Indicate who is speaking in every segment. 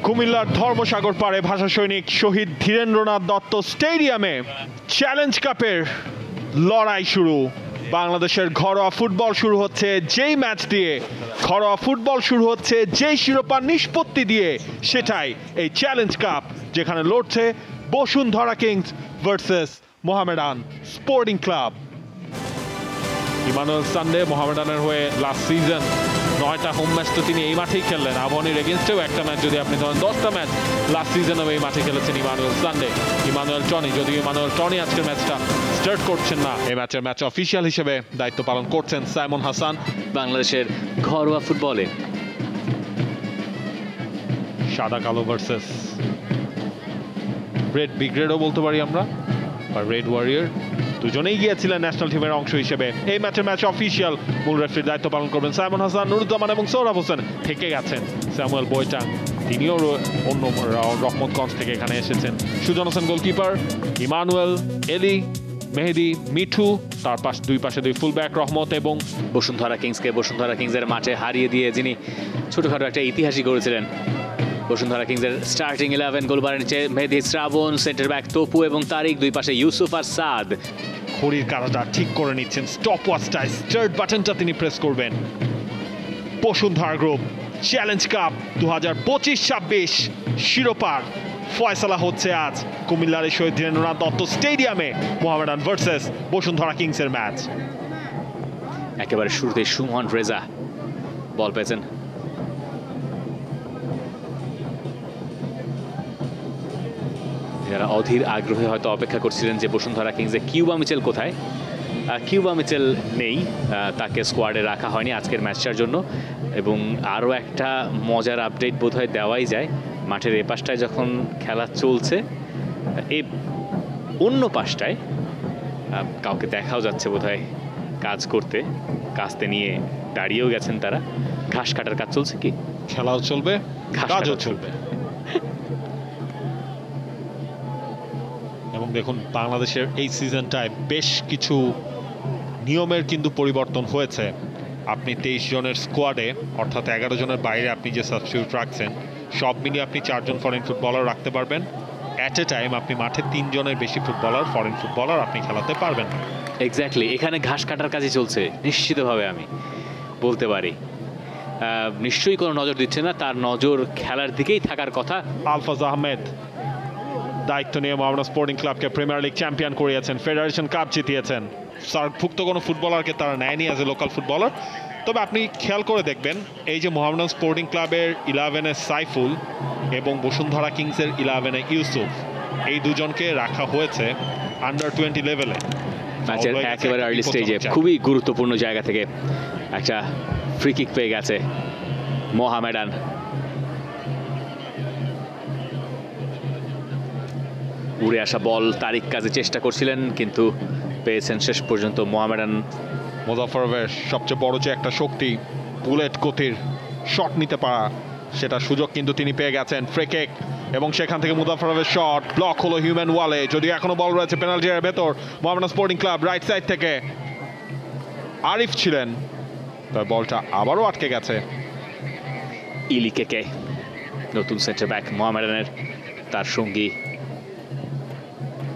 Speaker 1: কুমিল্লার ধর্মসাগর পাড়ে ভাষা সৈনিক শহীদ ধীরেন্দ্রনাথ দত্ত স্টেডিয়ামে চ্যালেঞ্জ কাপের লড়াই শুরু। বাংলাদেশের ঘরোয়া ফুটবল শুরু হচ্ছে যেই ম্যাচ দিয়ে, ঘরোয়া ফুটবল শুরু হচ্ছে যেই শিরোপা নিষ্পত্তি দিয়ে, সেটাই এই চ্যালেঞ্জ কাপ, যেখানে লড়ছে Bashundhara Kings versus Mohammedan Sporting Club. Emmanuel Sunday মোহামেডানের হয়ে লাস্ট সিজন 9টা হোম ম্যাচ তো তিনি এই মাঠেই খেললেন। আবাহনীর এগেনস্টেও একটা ম্যাচ, যদি আপনি ধরেন 10টা ম্যাচ লাস্ট সিজনেও এই মাঠে খেলেছেন ইমানুয়েল সানডে। ইমানুয়েল টনি, যদিও ইমানুয়েল টনি আজকের ম্যাচটা স্টার্ট করছেন না, এই ম্যাচের ম্যাচ অফিসিয়াল হিসেবে দায়িত্ব পালন করছেন সাইমন হাসান।
Speaker 2: বাংলাদেশের ঘরোয়া ফুটবলে
Speaker 1: সাদা কালো ভার্সেস রেড ব্রিগেডও বলতে পারি আমরা, বা রেড ওয়ারিয়র, দুজনেই গিয়েছিলেন ন্যাশনাল টিমের অংশ হিসেবে। এই ম্যাচের ম্যাচ অফিসিয়াল মূল রেফারির দায়িত্ব পালন করবেন সাইমন হাসান, নুরুজ্জামান এবং সোহরাব হোসেন থেকে গেছেন। স্যামুয়েল বইটাং, তিনিও অন্য রহমতগঞ্জ থেকে এখানে এসেছেন। সুজন হোসেন গোলকিপার, ইমানুয়েল, এলি, মেহেদি, মিঠু, তার দুই পাশে দুই ফুলব্যাক রহমত এবং
Speaker 2: বসুন্ধরা কিংসের মাঠে হারিয়ে দিয়ে যিনি ছোটখাটো একটা ইতিহাসই গড়েছিলেন। বসুন্ধরা কিংসের স্টার্টিং 11 গোলবারের নিচে মেহেদি, শ্রাবণ, সেন্টার ব্যাক তপু এবং তারিক, দুই পাশে ইউসুফ আর সাদ।
Speaker 1: ঘড়ির কাঁটাটা ঠিক করে নিচ্ছেন, স্টপ ওয়াচটায় স্টার্ট বাটনটা তিনি প্রেস করবেন। বসুন্ধরা গ্রুপ চ্যালেঞ্জ কাপ 2025-26 শিরোপার ফয়সালা হচ্ছে আজ কুমিল্লার শহীদ ধীরেন্দ্রনাথ দত্ত স্টেডিয়ামে। মোহামেডান ভার্সেস বসুন্ধরা কিংসের ম্যাচ।
Speaker 2: একেবারে শুরুতে সুমন রেজা বল পেয়েছেন। যারা অধীর আগ্রহে হয়তো অপেক্ষা করছিলেন যে বসুন্ধরা কিংসে কিউবা মিচেল কোথায়, কিউবা মিচেল নেই, তাকে স্কোয়াডে রাখা হয়নি আজকের ম্যাচটার জন্য। এবং আরও একটা মজার আপডেট বোধহয় দেওয়াই যায়, মাঠের এ পাশটায় যখন খেলা চলছে, এই অন্য পাশটায় কাউকে দেখাও যাচ্ছে বোধহয় কাজ করতে, কাস্তে নিয়ে দাঁড়িয়েও গেছেন তারা। ঘাস কাটার কাজ চলছে, কি
Speaker 1: খেলাও চলবে, কাজও চলবে। এবং দেখুন, বাংলাদেশের এই সিজনটায় বেশ কিছু নিয়মের কিন্তু পরিবর্তন হয়েছে। আপনি 23 জনের স্কোয়াডে, অর্থাৎ 11 জনের বাইরে আপনি যে সাবস্টিটিউট রাখছেন, সব মিলিয়ে আপনি 4 জন ফরেন ফুটবলার রাখতে পারবেন। অ্যাট এ টাইম আপনি মাঠে 3 জনের বেশি ফরেন ফুটবলার আপনি খেলাতে পারবেন না।
Speaker 2: এক্স্যাক্টলি, এখানে ঘাস কাটার কাজই চলছে নিশ্চিতভাবে, আমি বলতে পারি। নিশ্চয়ই কোনো নজর দিচ্ছে না, তার নজর খেলার দিকেই থাকার কথা।
Speaker 1: আলফাজ আহমেদ দায়িত্ব নিয়ে মোহামেডান স্পোর্টিং ক্লাবকে প্রিমিয়ার লিগ চ্যাম্পিয়ন করিয়েছেন, ফেডারেশন কাপ জিতিয়েছেন। সার্কভুক্ত কোনো ফুটবলারকে তারা নেয়নি অ্যাজ এ লোকাল ফুটবলার। তবে আপনি খেয়াল করে দেখবেন, এই যে মোহামেডান স্পোর্টিং ক্লাবের 11-এ সাইফুল এবং বসুন্ধরা কিংসের 11-এ ইউসুফ, এই দুজনকে রাখা হয়েছে আন্ডার 20 লেভেলে।
Speaker 2: ম্যাচের একেবারে আর্লি স্টেজে খুবই গুরুত্বপূর্ণ জায়গা থেকে একটা ফ্রি কিক পেয়ে গেছে মোহামেডান। উড়ে আসা বল তারিক কাজে চেষ্টা করছিলেন, কিন্তু পেয়েছেন শেষ পর্যন্ত মোহামেডান।
Speaker 1: মোজাফফরের সবচেয়ে বড় যে একটা শক্তি, বুলেট গতির শট নিতে পারা, সেটা সুযোগ কিন্তু তিনি পেয়ে গেছেন। ফ্রি কিক, এবং সেখান থেকে মুজাফফরের শট ব্লক হলো হিউম্যান ওয়ালে, যদিও এখনো বল রয়েছে পেনাল্টি এর ভেতর। Mohammedan Sporting club right side থেকে আরিফ ছিলেন, তার বলটা আবারও আটকে গেছে।
Speaker 2: ইলিকেকে নতুন সেন্টার ব্যাক মোহামেডানের, তার সঙ্গী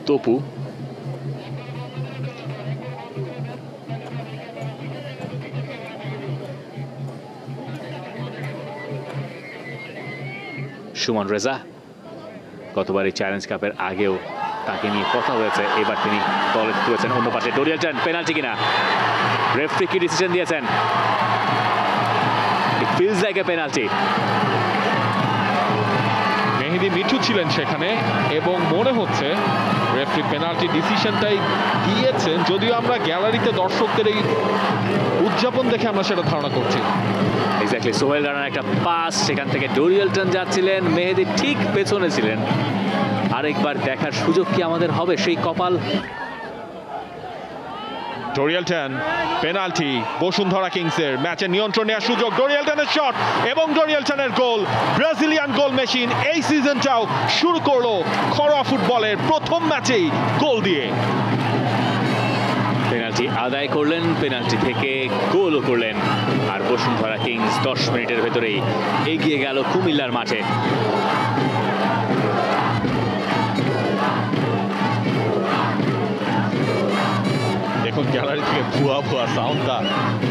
Speaker 2: তপু। সুমন রেজা গতবার এই চ্যালেঞ্জ কাপের আগেও তাকে নিয়ে কথা হয়েছে, এবার তিনি দলে তুলেছেন। অন্য পাশে ডোরিয়ালটন, পেনাল্টি কিনা, রেফারি কি ডিসিশন দিয়েছেন? It feels like a penalty.
Speaker 1: Mehedi, Mithu ছিলেন সেখানে এবং মনে হচ্ছে রেফারি পেনাল্টি ডিসিশনটাই দিয়েছেন, যদিও আমরা গ্যালারিতে দর্শকদের এই উদযাপন দেখে আমরা সেটা ধারণা করছি।
Speaker 2: এক্স্যাক্টলি, সোহেল রানার একটা পাস, সেখান থেকে ডোরিয়ালটন যাচ্ছিলেন, মেহেদি ঠিক পেছনে ছিলেন। আরেকবার দেখার সুযোগ কি আমাদের হবে সেই কপাল?
Speaker 1: ডোরিয়ালটন, পেনাল্টি বসুন্ধরা কিংসের। ম্যাচে নিয়ন্ত্রণ নেওয়ার সুযোগ, ডোরিয়ালটনের শট এবং ডোরিয়ালটনের গোল। ব্রাজিলিয়ান গোল মেশিন এই সিজনটাও শুরু করলো ঘরোয়া ফুটবলের প্রথম ম্যাচেই গোল দিয়ে।
Speaker 2: পেনাল্টি আদায় করলেন, পেনাল্টি থেকে গোলও করলেন, আর বসুন্ধরা কিংস 10 মিনিটের ভেতরেই এগিয়ে গেল কুমিল্লার মাঠে।
Speaker 1: গ্যালারি থেকে ভুয়া ভুয়া সাউন্ডটা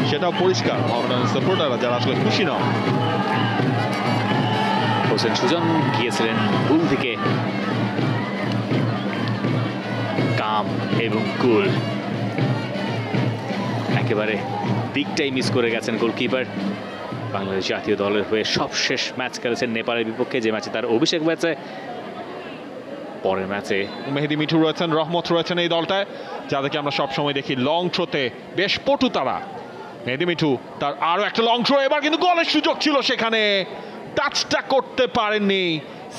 Speaker 1: সেটাও পরিষ্কার, মোহামেডানের সাপোর্টাররা যারা আসলে খুশি নয়।
Speaker 2: হোসেন সুজন গিয়েছিলেন ভুল দিকে, কাম এবং কুল একেবারে দিকটাই মিস করে গেছেন গোলকিপার। বাংলাদেশ জাতীয় দলের হয়ে সবশেষ ম্যাচ খেলেছেন নেপালের বিপক্ষে, যে ম্যাচে তার অভিষেক হয়েছে। পরের ম্যাচে
Speaker 1: মেহেদী মিঠু রয়েছেন, রহমত রয়েছেন এই দলটায়, যাদেরকে আমরা সবসময় দেখি লং থ্রোতে বেশ পটু তারা। মেহেদী মিঠু তার আরো একটা লং থ্রো, এবার কিন্তু গোলের সুযোগ ছিল, সেখানে টাচটা করতে পারেননি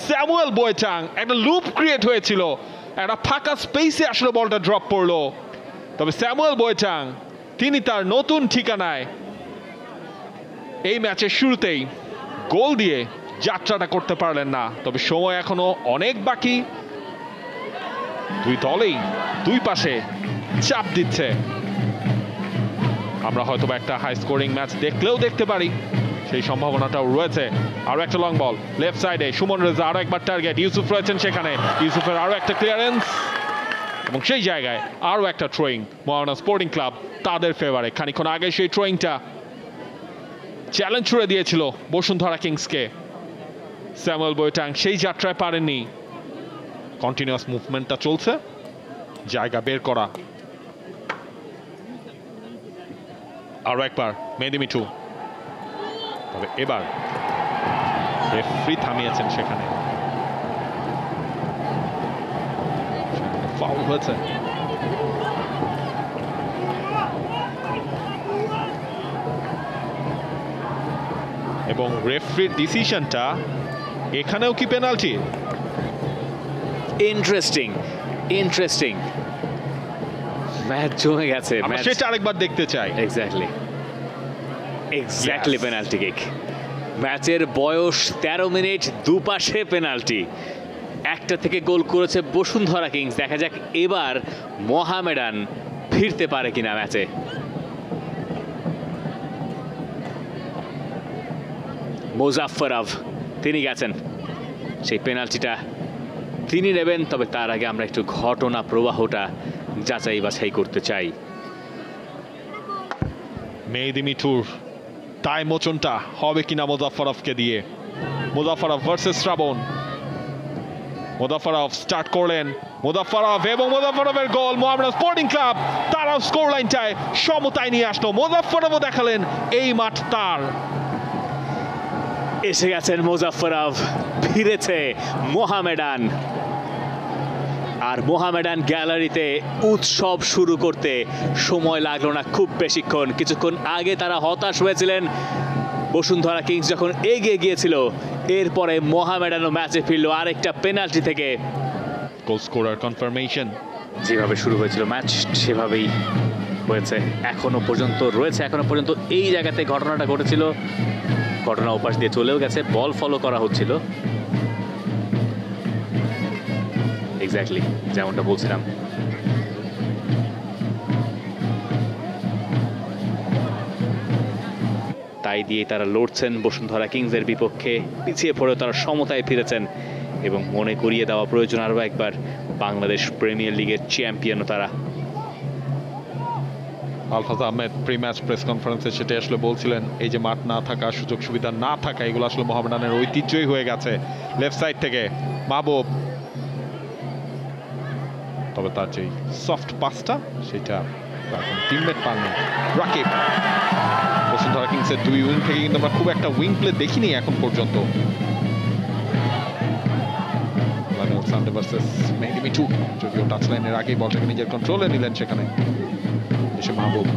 Speaker 1: স্যামুয়েল বোয়েচাং। একটা লুপ ক্রিয়েট হয়েছিল, একটা ফাঁকা স্পেসে আসলে বলটা ড্রপ পড়লো, তবে স্যামুয়েল বোয়েচাং তিনি তার নতুন ঠিকানায় এই ম্যাচের শুরুতেই গোল দিয়ে যাত্রাটা করতে পারলেন না। তবে সময় এখনো অনেক বাকি, দুই দলেই দুই পাশে চাপ দিচ্ছে। আমরা হয়তো একটা হাই স্কোরিং ম্যাচ দেখলেও দেখতে পারি, সেই সম্ভাবনাটাও রয়েছে। আরো একটা লং বল লেফট সাইডে, সুমন রেজা আরো একবার টার্গেট, ইউসুফ রয়েছেন সেখানে, ইউসুফের আরো একটা ক্লিয়ারেন্স এবং সেই জায়গায় আরো একটা থ্রোয়িং মোহামেডান স্পোর্টিং ক্লাব তাদের ফেভারে। খানিকক্ষণ আগে সেই থ্রোয়িংটা চ্যালেঞ্জ ছুড়ে দিয়েছিল বসুন্ধরা কিংসকে, স্যামুয়েল বোয়েটাং সেই যাত্রায় পারেননি। কন্টিনিউয়াস মুভমেন্টটা চলছে, জায়গা বের করা। আরো একবার মেহেদী মিঠু, তবে এবার রেফারি থামিয়েছেন, সেখানে ফাউল হয়েছে। এবং রেফারির ডিসিশনটা এখানেও কি পেনাল্টি?
Speaker 2: ইন্টারেস্টিং ম্যাচ জমে গেছে,
Speaker 1: আমরা সেটা আরেকবার দেখতে চাই।
Speaker 2: Exactly penalty kick. ম্যাচের বয়স 13 মিনিট, দুপাশে পেনাল্টি। একটা থেকে গোল করেছে বসুন্ধরা কিংস। দেখা যাক এবার মোহামেডান ফিরতে পারে কিনা ম্যাচে। মোজাফফরভ তিনি গেছেন, সেই পেনাল্টিটা তিনি নেবেন। তবে তার আগে আমরা একটু ঘটনা প্রবাহটা যাচাই বাছাই করতে চাই।
Speaker 1: মেহেদী মিঠুর তাই মোচনটা হবে কিনা মোজাফফরভকে দিয়ে। মোজাফফরভ ভার্সেস শ্রাবণ। মোজাফফরভ স্টার্ট করলেন, মোজাফফরভ এবং মোজাফফরভের গোল। মোহামেডান স্পোর্টিং ক্লাব তারাও স্কোর লাইনটায় সমতায় নিয়ে আসলো। মোজাফফরভও দেখালেন এই মাঠ তার।
Speaker 2: এসে গেছেন মোজাফফরভ, ফিরেছে মোহামেডান। আর মোহামেডান গ্যালারিতে উৎসব শুরু করতে সময় লাগলো না খুব বেশিক্ষণ। কিছুক্ষণ আগে তারা হতাশ হয়েছিলেন বসুন্ধরা কিংস যখন এগিয়ে গিয়েছিল, এরপরে মোহামেডানও ম্যাচে ফিরলো আরেকটা পেনাল্টি থেকে।
Speaker 1: Goal scorer confirmation.
Speaker 2: যেভাবে শুরু হয়েছিল ম্যাচ সেভাবেই হয়েছে, এখনো পর্যন্ত রয়েছে। এখনো পর্যন্ত এই জায়গাতে ঘটনাটা ঘটেছিল, ঘটনা ওপাশ দিয়ে চলেও গেছে, বল ফলো করা হচ্ছিল। এক্স্যাক্টলি যেমনটা বলছিলাম। তাই দিয়ে তারা লড়ছেন বসুন্ধরা কিংসের বিপক্ষে। পিছিয়ে পড়েও তারা সমতায় ফিরেছেন এবং মনে করিয়ে দেওয়া প্রয়োজন আরও একবার, বাংলাদেশ প্রিমিয়ার লিগের চ্যাম্পিয়নও তারা।
Speaker 1: Alfaz Ahmed pre match press কনফারেন্সে সেটা আসলে বলছিলেন, এই যে মাঠ না থাকা, সুযোগ সুবিধা না থাকা, এগুলো আসলে মোহামেডানের ঐতিহ্যই হয়ে গেছে। লেফট সাইড থেকে মাহবুব, তবে তার যে সফট পাসটা সেটা টিমমেট পাননি। রাকিব। বসুন্ধরা কিংসের দুই উইং থেকে কিন্তু আমরা খুব একটা উইং প্লে দেখিনি এখন পর্যন্ত। সানডে ভার্সেস মেহেদী মিঠু, যদিও টাচ লাইনের আগেই বলটাকে নিজের কন্ট্রোলে নিলেন, সেখানে এসে মাহবুব।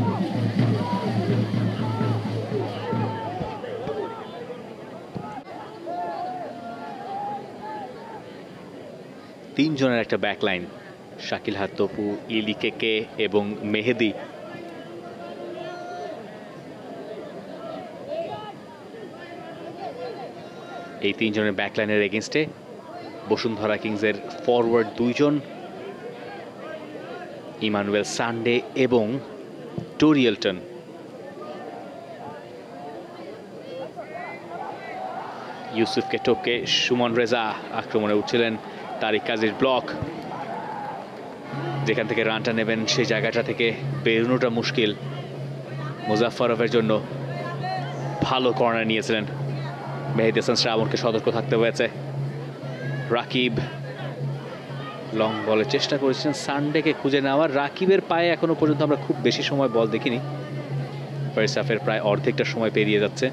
Speaker 2: তিনজনের একটা ব্যাকলাইন, শাকিল হাত, তপু, ইলিকেকে এবং মেহেদী। এই তিনজনের ব্যাকলাইনের এগেনস্টে বসুন্ধরা কিংসের ফরওয়ার্ড দুইজন, ইমানুয়েল সানডে এবং টোরিয়েলটন। ইউসুফকে টপকে সুমন রেজা আক্রমণে উঠছিলেন, তারিক কাজীর ব্লক। যেখান থেকে রানটা নেবেন সেই জায়গাটা থেকে বেরোনোটা মুশকিল। মুজাফফরভের জন্য ভালো কর্নার নিয়েছিলেন, মেহেদী হাসান শ্রাবণকে সতর্ক থাকতে হয়েছে। রাকিব লং বলের চেষ্টা করেছিলেন, সানডেকে খুঁজে নেওয়ার। রাকিবের পায়ে এখনো পর্যন্ত আমরা খুব বেশি সময় বল দেখিনি, ফার্স্ট হাফের প্রায় অর্ধেকটা সময় পেরিয়ে যাচ্ছে।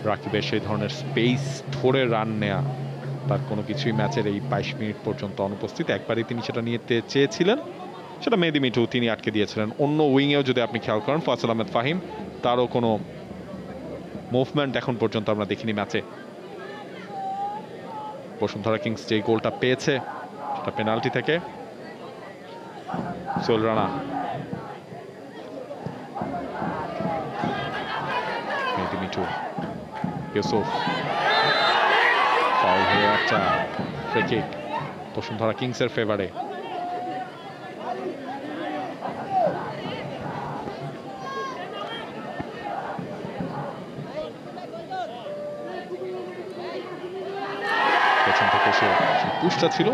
Speaker 1: রাকিবের সেই ধরনের স্পেস ধরে রান নেয়া তার কোনো কিছুই ম্যাচের এই 22 মিনিট পর্যন্ত অনুপস্থিত। একবারই তিনি সেটা নিতে চেয়েছিলেন, সেটা মেহেদী মিঠু তিনি আটকে দিয়েছিলেন। অন্য উইংয়েও যদি আপনি খেয়াল করেন, ফয়সাল আহমেদ ফাহিম, তারও কোনো মুভমেন্ট এখন পর্যন্ত আমরা দেখিনি ম্যাচে। বসুন্ধরা কিংস যে গোলটা পেয়েছে সেটা পেনাল্টি থেকে। সোহেল রানা, মেহেদী মিঠু, ইউসুফ, ফাউল হয়ে একটা ফ্রি কিক বসুন্ধরা কিংসের ফেভারে। পেছন থেকে সে পুশটা ছিল।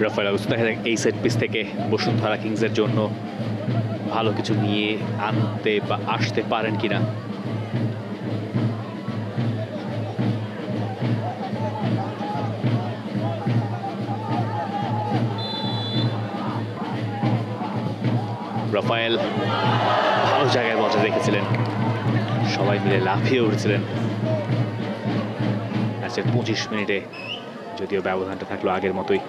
Speaker 2: রাফায়েল আউস দেখা যায় এই সেট পিস থেকে বসুন্ধরা কিংসের জন্য ভালো কিছু নিয়ে আনতে বা আসতে পারেন কিনা। রাফায়েল ভালো জায়গায় বলটা রেখেছিলেন, সবাই মিলে লাফিয়ে উঠেছিলেন। ম্যাচের 25 মিনিটে যদিও ব্যবধানটা থাকলো আগের মতোই।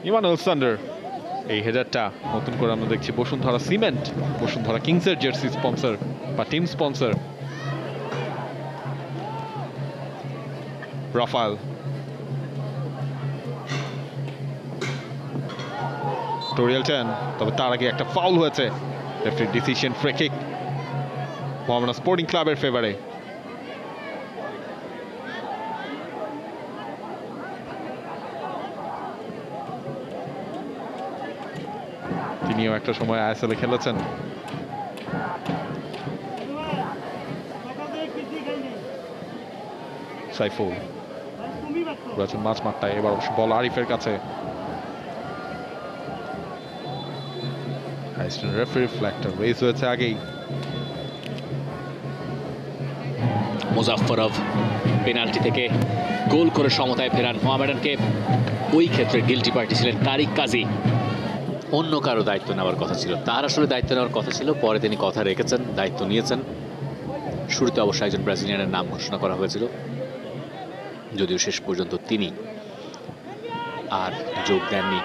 Speaker 1: ইমানুয়েল সান্ডার, এই হেডারটা নতুন করে আমরা দেখছি বসুন্ধরা সিমেন্ট, বসুন্ধরা কিংসের জার্সি স্পন্সর বা team sponsor. Rafael, Dorielton, তবে তার আগে একটা ফাউল হয়েছে। রেফারির decision, free kick Mohammedan Sporting ক্লাবের ফেভারে। তিনিও একটা সময় আইএসএল-এ খেলেছেন। সাইফুল রয়েছেন মাঝ মাঠটায়, এবার অবশ্য বল আরিফের কাছে। রেফারি ফ্ল্যাগটা রেজ হয়েছে আগেই।
Speaker 2: মুজাফফরভ পেনাল্টি থেকে গোল করে সমতায় ফেরান মোহামেডানকে। ওই ক্ষেত্রে গিলটি পার্টি ছিলেন তারিক কাজী। অন্য কারো দায়িত্ব নেওয়ার কথা ছিল, তার আসলে দায়িত্ব নেওয়ার কথা ছিল, পরে তিনি কথা রেখেছেন, দায়িত্ব নিয়েছেন। শুরুতে অবশ্য একজন ব্রাজিলিয়ানের নাম ঘোষণা করা হয়েছিল, যদিও শেষ পর্যন্ত তিনি আর যোগ দেননি।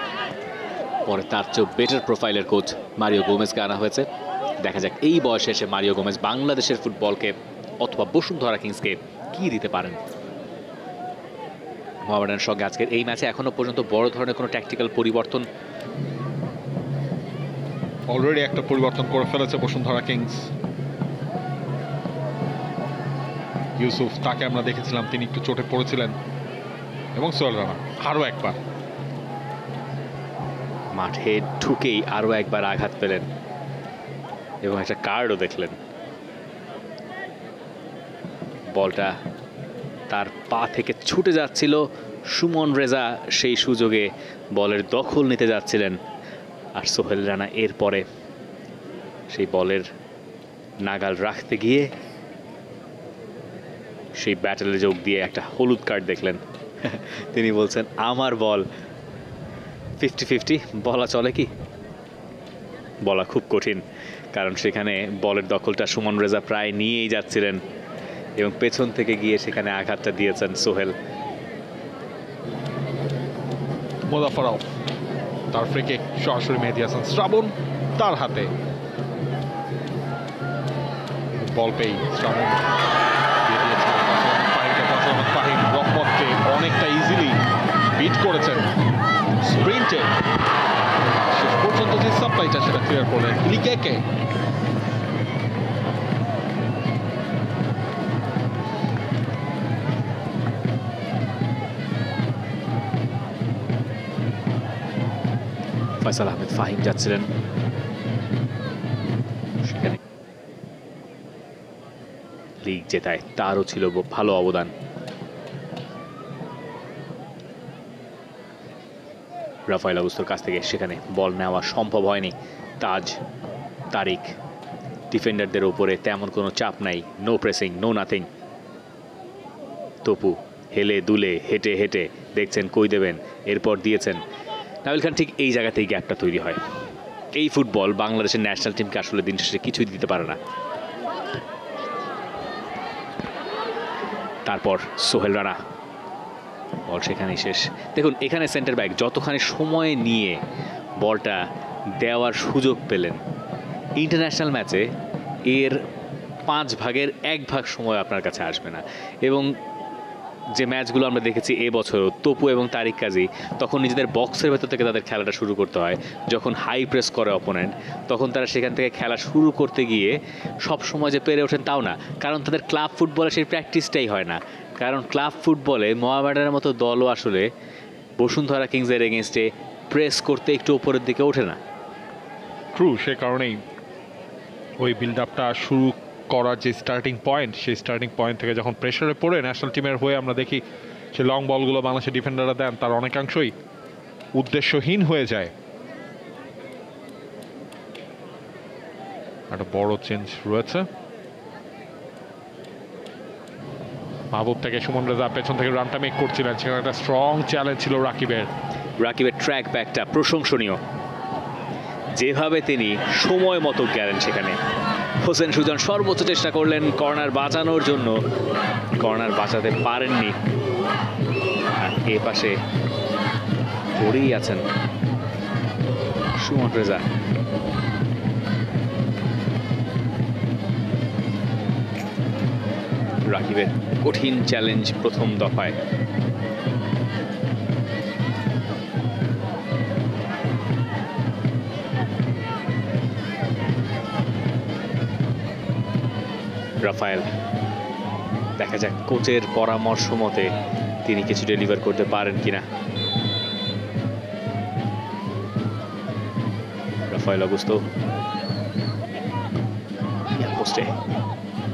Speaker 2: পরে তার চেয়েও বেটার প্রোফাইলের কোচ মারিও গোমেজকে আনা হয়েছে। দেখা যাক এই বয়সে এসে মারিও গোমেজ বাংলাদেশের ফুটবলকে অথবা বসুন্ধরা কিংসকে কি দিতে পারেন। মোহামেডানের সঙ্গে আজকের এই ম্যাচে এখনো পর্যন্ত বড় ধরনের কোনো ট্যাকটিক্যাল পরিবর্তন
Speaker 1: অলরেডি একটা পরিবর্তন করে ফেলেছে বসুন্ধরা কিংস। ইউসুফ, তাকে আমরা দেখেছিলাম তিনি একটু চোটে পড়েছিলেন, এবং সোহেল রানা আরো একবার
Speaker 2: মাঠে ঢুকেই আরো একবার আঘাত পেলেন এবং একটা কার্ডও দেখলেন। বলটা তার পা থেকে ছুটে যাচ্ছিল, সুমন রেজা সেই সুযোগে বলের দখল নিতে যাচ্ছিলেন, আর সোহেল রানা এরপরে সেই বলের নাগাল রাখতে গিয়ে সেই ব্যাটেলে যোগ দিয়ে একটা হলুদ কার্ড দেখলেন। তিনি বলছেন আমার বল 50-50 বলা চলে কি? বলা খুব কঠিন, কারণ সেখানে বলের দখলটা সুমন রেজা প্রায় নিয়েই যাচ্ছিলেন এবং পেছন থেকে গিয়ে সেখানে আঘাতটা দিয়েছেন সোহেল।
Speaker 1: মুজাফফরভ, তার ফ্রি কিক সরাসরি মেহেদী হাসান শ্রাবণ তার হাতে। বল পেয়ে শ্রাবণ দিয়ে দিয়েছেন ফাহিম। রহমতকে অনেকটা ইজিলি বিট করেছেন স্প্রিন্টে, শেষ পর্যন্ত যে সাপ্লাইটা সেটা ক্লিয়ার করলেন লিকেকে।
Speaker 2: ফয়সাল আহমেদ ফাহিম যাচ্ছিলেন লিগ জেতায় তারও ছিল ভালো অবদান। রাফায়েল অগুস্তোর কাছ থেকে সেখানে বল নেওয়া সম্ভব হয়নি। তাজ, তারিক, ডিফেন্ডারদের উপরে তেমন কোনো চাপ নাই, no pressing, no nothing. Tapu হেলে দুলে হেঁটে হেঁটে দেখছেন কই দেবেন, এরপর দিয়েছেন। নাবিল খান ঠিক এই জায়গাতেই গ্যাপটা তৈরি হয়। এই ফুটবল বাংলাদেশের ন্যাশনাল টিমকে আসলে দিন শেষে কিছুই দিতে পারে না। তারপর সোহেল রানা, বল সেখানেই শেষ। দেখুন এখানে সেন্টার ব্যাক যতখানি সময় নিয়ে বলটা দেওয়ার সুযোগ পেলেন, ইন্টারন্যাশনাল ম্যাচে এর 5 ভাগের 1 ভাগ সময় আপনার কাছে আসবে না। এবং যে ম্যাচগুলো আমরা দেখেছি এবছর তপু এবং তারিক কাজী, তখন নিজেদের বক্সের ভেতর থেকে তাদের খেলাটা শুরু করতে হয়। যখন হাই প্রেস করে অপোনেন্ট, তখন তারা সেখান থেকে খেলা শুরু করতে গিয়ে সব সময় যে পেরে ওঠেন তাও না, কারণ তাদের ক্লাব ফুটবলে সেই প্র্যাকটিসটাই হয় না। কারণ ক্লাব ফুটবলে মোহামেডানের মতো দলও আসলে বসুন্ধরা কিংসের এগেনস্টে প্রেস করতে একটু উপরের দিকে ওঠে না।
Speaker 1: ট্রু, সে কারণেই ওই বিল্ড আপটা শুরু করার যে স্টার্টিং পয়েন্ট, সেই স্টার্টিং পয়েন্ট থেকে যখন প্রেশারে পড়ে ন্যাশনাল টিমের হয়ে আমরা দেখি সে লং বলগুলো বাংলাদেশের ডিফেন্ডাররা দেন, তার অনেকাংশই উদ্দেশ্যহীন হয়ে যায়। একটা বড় চেঞ্জ রয়েছে। মাহবুব থেকে সুমন রেজা পেছন থেকে রানটা মেক করছিলেন, সেখানে একটা স্ট্রং চ্যালেঞ্জ ছিল রাকিবের।
Speaker 2: রাকিবের ট্র্যাক ব্যাকটা প্রশংসনীয়, যেভাবে তিনি সময় মতো গেলেন সেখানে। হোসেন সুজন সর্বোচ্চ চেষ্টা করলেন কর্নার বাঁচানোর জন্য, কর্নার বাঁচাতে পারেননি। আর এ পাশে পড়েই আছেন সুমন রেজা। রাকিবের কঠিন চ্যালেঞ্জ প্রথম দফায়। রাফায়েল, দেখা যাক কোচের পরামর্শ মতে তিনি কিছু ডেলিভার করতে পারেন কিনা। রাফায়েল অগুস্তো পোস্টে,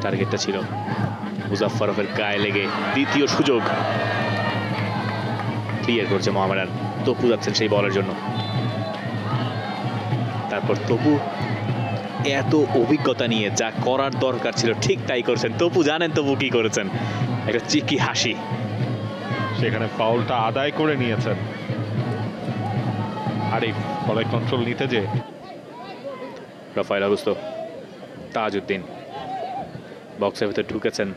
Speaker 2: টার্গেটটা ছিল মুজাফফরফের গায়ে লেগে দ্বিতীয় সুযোগ। ক্লিয়ার করছে মোহামেডান, তপু যাচ্ছেন সেই বলের জন্য। তারপর তপু এত অভিজ্ঞতা নিয়ে যা করার দরকার ছিল ঠিক তাই করছেন। তপু জানেন তপু কি করেছেন, একটা চিকি হাসি।
Speaker 1: সেখানে ফাউলটা আদায় করে নিয়েছেন আরিফ, ফলে কন্ট্রোল নিতে যে
Speaker 2: রাফায়েল অগুস্তো, তাজউদ্দিন বক্সের ভিতরে ঢুকেছেন।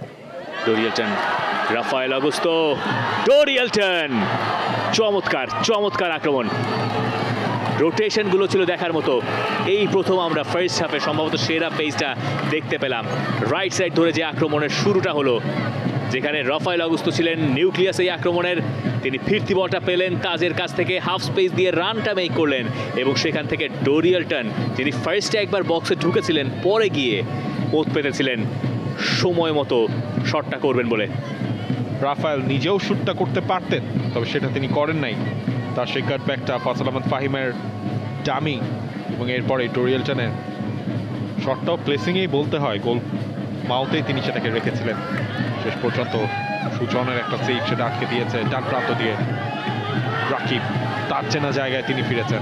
Speaker 2: ডোরিয়েলটন, রাফায়েল অগুস্তো, ডোরিয়েলটন, চমৎকার চমৎকার আক্রমণ। রোটেশনগুলো ছিল দেখার মতো। এই প্রথম আমরা ফার্স্ট হাফে সম্ভবত সেরা পেজটা দেখতে পেলাম। রাইট সাইড ধরে যে আক্রমণের শুরুটা হলো, যেখানে রাফায়েল অগুস্তো ছিলেন নিউক্লিয়াস এই আক্রমণের, তিনি ফিরতি বলটা পেলেন তাজের কাছ থেকে, হাফ স্পেস দিয়ে রানটা মেক করলেন এবং সেখান থেকে ডোরিয়েলটন, যিনি ফার্স্টে একবার বক্সে ঢুকেছিলেন, পরে গিয়ে ওত পেতেছিলেন সময় মতো শটটা করবেন বলে।
Speaker 1: রাফায়েল নিজেও শুটটা করতে পারতেন, তবে সেটা তিনি করেন নাই। তার সেই কাটব্যাকটা ফয়সাল আহমেদ ফাহিমের ডামি এবং এরপরে ডোরিয়েলটনের শটটাও প্লেসিংয়েই বলতে হয়, গোল মাউথেই তিনি সেটাকে রেখেছিলেন। শেষ পর্যন্ত সুজনের একটা সেভ সেটা আটকে দিয়েছে ডান প্রান্ত দিয়ে। রাকিব তার চেনা জায়গায় তিনি ফিরেছেন।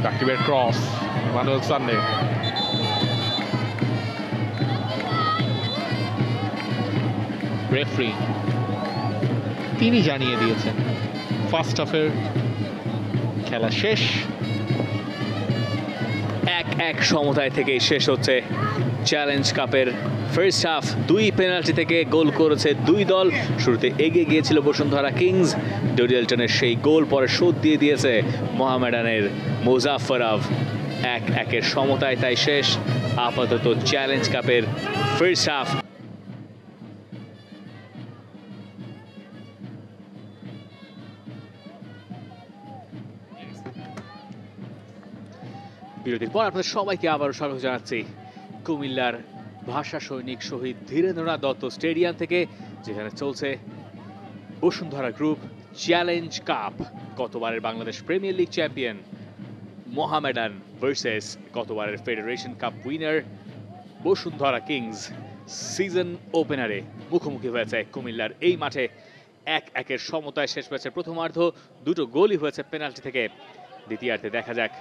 Speaker 1: রাকিবের ক্রস, মানুয়েল সান্নে, রেফারি তিনি জানিয়ে দিয়েছেন ফার্স্ট হাফের খেলা শেষ।
Speaker 2: 1-1 সমতায় থেকে শেষ হচ্ছে চ্যালেঞ্জ কাপের ফার্স্ট হাফ। 2 পেনাল্টি থেকে গোল করেছে 2 দল। শুরুতে এগিয়ে গিয়েছিল বসুন্ধরা কিংস, ডোরিয়েলটনের সেই গোল পরে শোধ দিয়ে দিয়েছে মোহামেডানের মুজাফফরফ। 1-1 সমতায় তাই শেষ আপাতত চ্যালেঞ্জ কাপের ফার্স্ট হাফ। বিরতির পর আপনাদের সবাইকে আবারও স্বাগত জানাচ্ছি কুমিল্লার ভাষা সৈনিক শহীদ ধীরেন্দ্রনাথ দত্ত স্টেডিয়াম থেকে, যেখানে চলছে বসুন্ধরা গ্রুপ চ্যালেঞ্জ কাপ। গতবারের Bangladesh Premier League champion Mohammedan versus গতবারের Federation Cup winner Bashundhara Kings season ওপেনারে মুখোমুখি হয়েছে কুমিল্লার এই মাঠে। 1-1 সমতায় শেষ ম্যাচের প্রথমার্ধ, দুটো গোলই হয়েছে পেনাল্টি থেকে। দ্বিতীয়ার্ধে দেখা যাক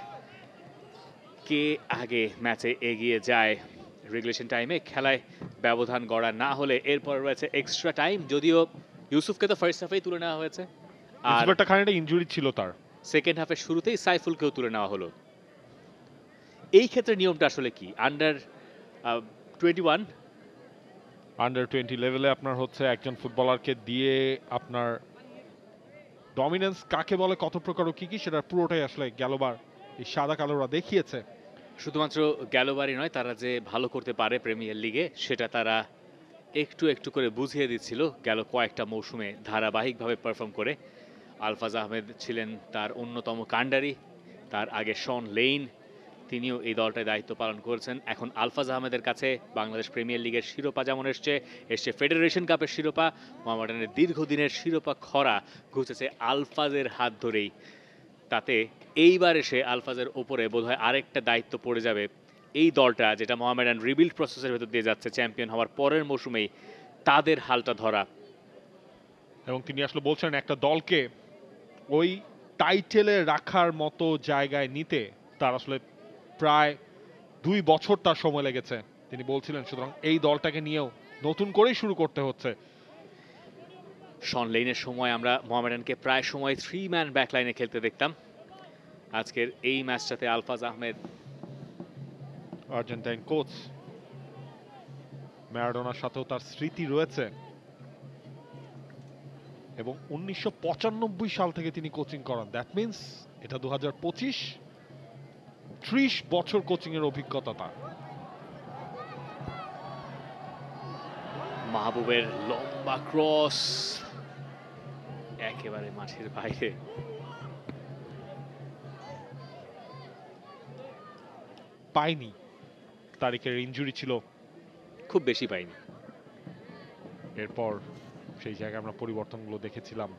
Speaker 2: কে আগে ম্যাচে এগিয়ে যায়। রেগুলেশন টাইমে খেলায় ব্যবধান গড়া না হলে এরপর রয়েছে এক্সট্রা টাইম, যদিও ইউসুফকে তো ফার্স্ট হাফেই তুলে নেওয়া হয়েছে, আর
Speaker 1: একটা খানিকটা ইনজুরি ছিল তার।
Speaker 2: সেকেন্ড হাফের শুরুতেই সাইফুলকেও তুলে নেওয়া হলো। এই ক্ষেত্রে নিয়মটা আসলে কি? আন্ডার 21
Speaker 1: আন্ডার 20 লেভেলে আপনার হচ্ছে একজন ফুটবলারকে দিয়ে আপনার ডমিনেন্স কাকে বলে, কত প্রকার ও কি কি, সেটা পুরোটাই আসলে গেলবার এই সাদা কালোরা দেখিয়েছে।
Speaker 2: শুধুমাত্র গ্যালোবারি নয়, তারা যে ভালো করতে পারে প্রিমিয়ার লিগে সেটা তারা একটু একটু করে বুঝিয়ে দিচ্ছিল গেল কয়েকটা মৌসুমে ধারাবাহিকভাবে পারফর্ম করে। আলফাজ আহমেদ ছিলেন তার অন্যতম কাণ্ডারি, তার আগে শন লেইন, তিনিও এই দলটায় দায়িত্ব পালন করেছেন। এখন আলফাজ আহমেদের কাছে বাংলাদেশ প্রিমিয়ার লিগের শিরোপা যেমন এসছে ফেডারেশন কাপের শিরোপা, মোহামেডানের দীর্ঘদিনের শিরোপা খরা ঘুচেছে আলফাজের হাত ধরেই। তাতে এইবার এসে আলফাজের ওপরে বোধহয় আরেকটা দায়িত্ব পড়ে যাবে। এই দলটা যেটা মোহামেডান রিবিল্ড প্রসেসের ভেতর দিয়ে যাচ্ছে, চ্যাম্পিয়ন হওয়ার পরের মৌসুমেই তাদের হালটা ধরা।
Speaker 1: এবং তিনি আসলে বলছেন একটা দলকে ওই টাইটেলে রাখার মতো জায়গায় নিতে তার আসলে প্রায় 2 বছর তার সময় লেগেছে তিনি বলছিলেন। সুতরাং এই দলটাকে নিয়েও নতুন করেই শুরু করতে হচ্ছে।
Speaker 2: শন লেইনের সময় আমরা মোহামেডানকে প্রায় সময় 3 ম্যান ব্যাকলাইনে খেলতে দেখতাম। আজকের এই ম্যাচটাতে আলফাজ আহমেদ,
Speaker 1: আর্জেন্টাইন কোচ, ম্যারাডোনার সাথেও তার স্মৃতি রয়েছে এবং 1995 সাল থেকে তিনি কোচিং করান। দ্যাট মিন্স এটা 2025, 30 বছর কোচিং এর অভিজ্ঞতা তার।
Speaker 2: মাহবুবের লম্বা ক্রস একেবারে মাঠের বাইরে।
Speaker 1: পাইনি, তারিখের ইনজুরি ছিল,
Speaker 2: খুব বেশি পাইনি।
Speaker 1: এরপর সেই জায়গায় আমরা পরিবর্তনগুলো দেখেছিলাম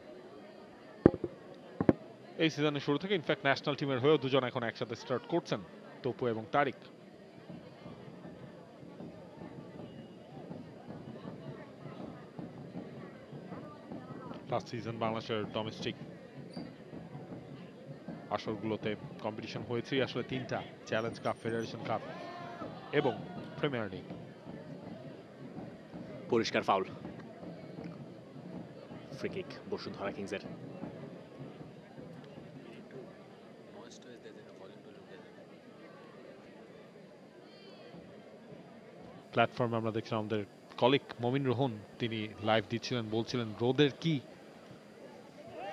Speaker 1: এই সিজনের শুরু থেকে। ইনফ্যাক্ট ন্যাশনাল টিমের হয়েও দুজন এখন একসাথে স্টার্ট করছেন, তপু এবং তারিক। লাস্ট সিজন বাংলাদেশের ডোমেস্টিক আসরগুলোতে কম্পিটিশন হয়েছেই আসলে 3টা, চ্যালেঞ্জ কাপ, ফেডারেশন কাপ এবং প্রিমিয়ার লিগ।
Speaker 2: পরিষ্কার ফাউল, ফ্রি কিক বসুন্ধরা কিংসের।
Speaker 1: প্ল্যাটফর্মে আমরা দেখছিলাম আমাদের কলিগ মমিন রোহন, তিনি লাইভ দিচ্ছিলেন, বলছিলেন রোদের কি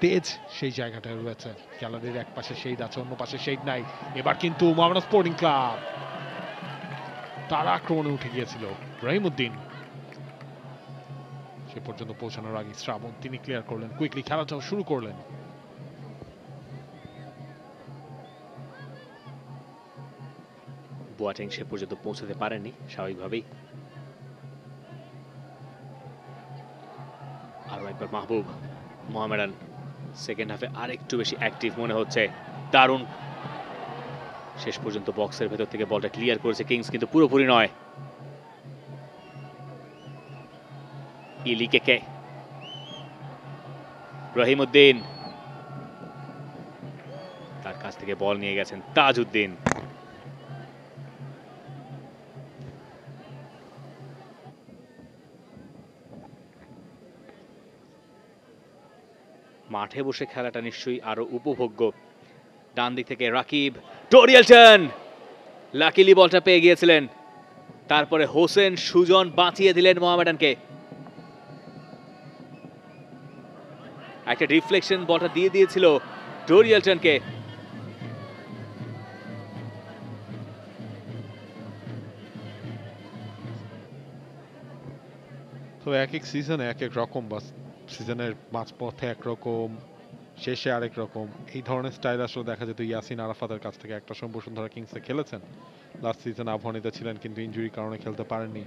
Speaker 1: তেজ সেই জায়গাটায় রয়েছে। গ্যালারির এক পাশে শেড আছে, অন্য পাশে শেড নাই। এবার কিন্তু মোহামেডান স্পোর্টিং ক্লাব তারা আক্রমণে উঠে গিয়েছিল। রহিমউদ্দিন সে পর্যন্ত পৌঁছানোর আগে শ্রাবণ তিনি ক্লিয়ার করলেন, কুইকলি খেলাটাও শুরু করলেন।
Speaker 2: বোয়াটেং সে পর্যন্ত পৌঁছাতে পারেননি স্বাভাবিকভাবেই। আরো একবার মাহবুব। মোহামেডান সেকেন্ড হাফে আরেকটু বেশি অ্যাক্টিভ মনে হচ্ছে। দারুণ শেষ পর্যন্ত বক্সের ভেতর থেকে বলটা ক্লিয়ার করেছে কিংস, কিন্তু পুরোপুরি নয়। ইলিকে রহিমউদ্দিন তার কাছ থেকে বল নিয়ে গেছেন তাজউদ্দিন। মাঠে বসে খেলাটা নিশ্চয়ই আরো উপভোগ্য। ডান দিক থেকে রাকিব, টোরিয়েলটন লাকিলি বলটা পেয়ে গিয়েছিলেন, তারপরে হোসেন সুজন বাঁচিয়ে দিলেন মোহামেডানকে। একটা রিফ্লেকশন বলটা দিয়ে দিয়েছিল টোরিয়েলটনকে।
Speaker 1: তো এক এক সিজনে এক এক রকম, বাস সিজনের মাঝপথে একরকম, শেষে আরেক রকম। এই ধরনের স্টাইল আসলে দেখা যেত ইয়াসিন আরাফাতের কাছ থেকে। একটা সময় বসুন্ধরা কিংসে খেলেছেন, লাস্ট সিজন আবহানিতে ছিলেন কিন্তু ইনজুরির কারণে খেলতে পারেননি।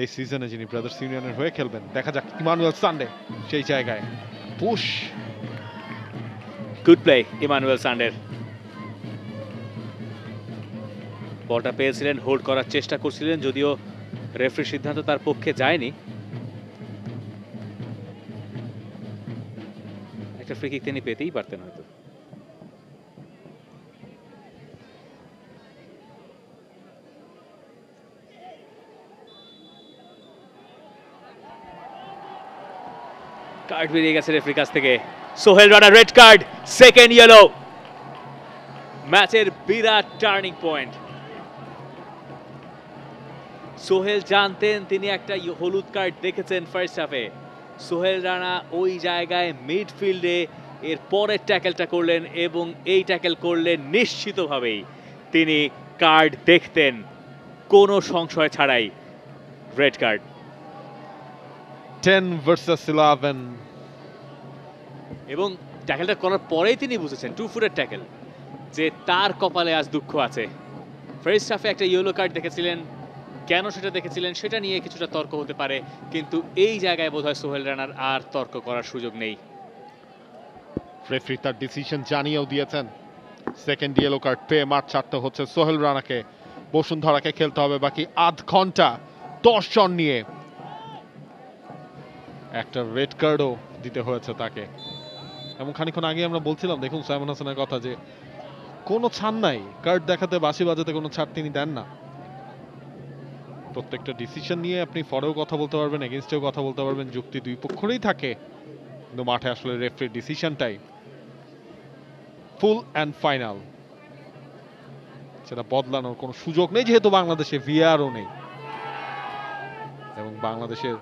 Speaker 1: এই সিজনে যিনি ব্রাদার্স ইউনিয়নের হয়ে খেলবেন, দেখা যাক ইমানুয়েল সান্ডে সেই জায়গায় পুশ।
Speaker 2: গুড প্লে ইমানুয়েল সান্ডের। বলটা পেয়েছিলেন, হোল্ড করার চেষ্টা করছিলেন, যদিও রেফারির সিদ্ধান্ত তার পক্ষে যায়নি। একটা ফ্রি কিক তিনি পেতেই পারতেন হয়তো। কার্ড বেরিয়ে গেছে রেফারির কাছ থেকে। Sohel Rana red card, second yellow. ম্যাচের বিরাট টার্নিং পয়েন্ট। সোহেল জানতেন তিনি একটা হলুদ কার্ড দেখেছেন ফার্স্ট হাফে। সোহেল রানা ওই জায়গায় মিডফিল্ডে এর পরের ট্যাকেলটা করলেন এবং এই ট্যাকেল করলেন নিশ্চিতভাবেই তিনি কার্ড দেখতেন কোনো সংশয় ছাড়াই। Red card.
Speaker 1: 10 ভার্সেস 11।
Speaker 2: এবং ট্যাকেলটা করার পরেই তিনি বুঝেছেন, 2 ফুটের ট্যাকেল, যে তার কপালে আজ দুঃখ আছে। ফার্স্ট হাফে একটা ইয়েলো কার্ড দেখেছিলেন, কেন সেটা দেখেছিলেন সেটা নিয়ে কিছুটা তর্ক হতে পারে, কিন্তু এই জায়গায় বোধহয় সোহেল রানার আর তর্ক করার সুযোগ নেই।
Speaker 1: রেফারি তার ডিসিশন জানিয়েও দিয়েছেন। সেকেন্ড ইয়েলো কার্ড পেয়ে মাঠ ছাড়তে হচ্ছে সোহেল রানাকে। বসুন্ধরাকে খেলতে হবে বাকি আধ ঘন্টা 10 জন নিয়ে। একটা রেড কার্ডও দিতে হয়েছে তাকে। এবং খানিকক্ষণ আগে আমরা বলছিলাম, দেখুন সাইমন হাসানের কথা, যে কোনো ছাড় নাই, কার্ড দেখাতে বাঁশি বাজাতে কোনো ছাড় তিনি দেন না। প্রত্যেকটা ডিসিশন নিয়ে আপনি ফরেও কথা বলতে পারবেন, এগেইনস্টেও কথা বলতে পারবেন, যুক্তি দুই পক্ষেরই থাকে, কিন্তু মাঠে আসলে রেফারির ডিসিশনটাই ফুল অ্যান্ড ফাইনাল। সেটা বদলানোর কোনো সুযোগ নেই, যেহেতু বাংলাদেশে ভিআরও নেই এবং বাংলাদেশের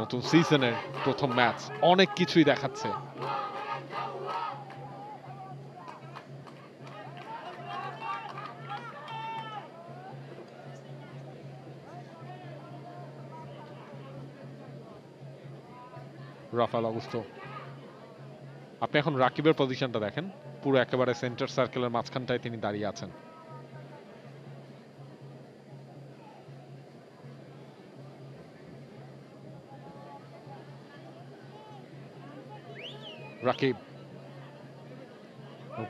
Speaker 1: নতুন সিজনের প্রথম ম্যাচ অনেক কিছুই দেখাচ্ছে। রাফায়েল অগুস্তো, আপনি এখন রাকিবের পজিশনটা দেখেন, পুরো একেবারে সেন্টার সার্কেলের মাঝখানটায় তিনি দাঁড়িয়ে আছেন। রাকিব,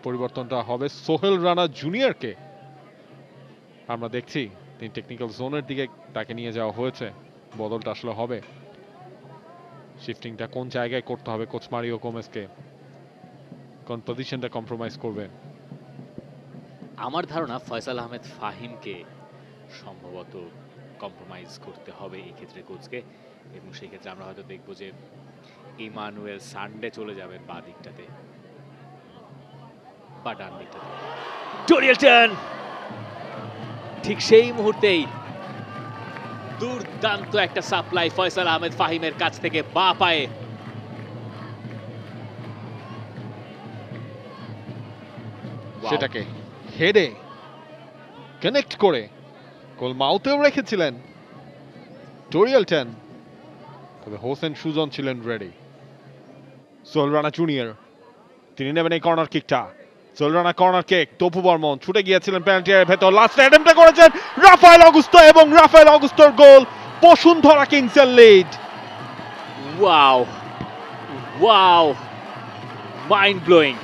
Speaker 1: পরিবর্তনটা হবে সোহেল রানা জুনিয়রকে। আমরা দেখছি তিনি টেকনিক্যাল জোনের দিকে তাকে নিয়ে যাওয়া হয়েছে। বদলটা আসলে হবে, শিফটিংটা কোন জায়গায় করতে হবে কোচ মারিও গোমেজকে, কোন পজিশনটা কম্প্রোমাইজ করবে।
Speaker 2: আমার ধারণা ফয়সাল আহমেদ ফাহিমকে সম্ভবত কম্প্রোমাইজ করতে হবে এই ক্ষেত্রে কোচকে, এবং সেই ক্ষেত্রে আমরা হয়তো দেখবো যে ইমানুয়েল সানডে চলে যাবেন বাঁ দিকটাতে বা ডান দিকটাতে। টোরিয়াল টার্ন, ঠিক সেই মুহূর্তেই দুর্দান্ত একটা সাপ্লাই ফয়সাল আহমেদ ফাহিমের কাছ থেকে বাঁ পায়ে।
Speaker 1: সেটাকে হেডে কানেক্ট করে গোল মাউথেও রেখেছিলেন টোরিয়াল টার্ন, তবে হোসেন সুজন ছিলেন রেডি। সোহেল রানা জুনিয়র, তিনি নেবেন এই কর্নার কিকটা। সোহেল রানা কর্নার কিক, তপু বর্মন ছুটে গিয়েছিলেন পেনাল্টি এর ভেতর, লাস্ট অ্যাটেম্পটা করেছেন রাফায়েল অগুস্তো এবং রাফায়েল অগুস্তোর গোল। বসুন্ধরা কিংসের lead.
Speaker 2: Wow wow, mind blowing.